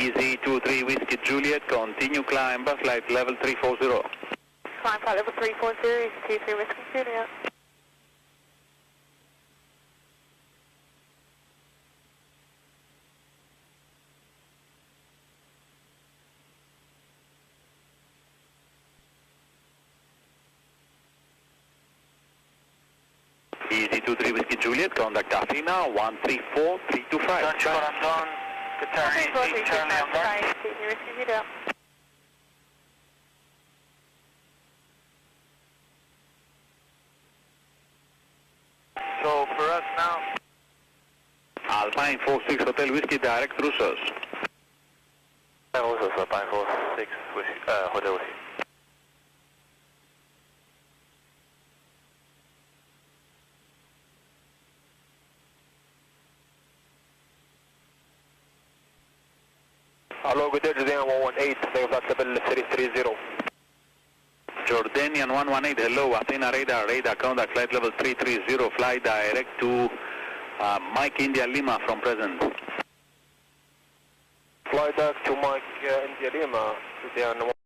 Easy 23 Whiskey Juliet, continue climb, flight level 340. Climb flight level 340, Easy 23 Whiskey Juliet. Easy 23 Whiskey Juliet, contact Athena 134325. Dutch Corazon, Qatari 8 Charlie on guard. Whiskey Juliet. So for us now, Alpine 46 Hotel Whiskey direct through SOS. also Alpine 46 Hotel Whiskey. Hello, good day, Jordanian 118, flight level 330. Jordanian 118, hello, Athena radar, contact flight level 330, fly direct to Mike India Lima from present. Fly back to Mike India Lima, Jordanian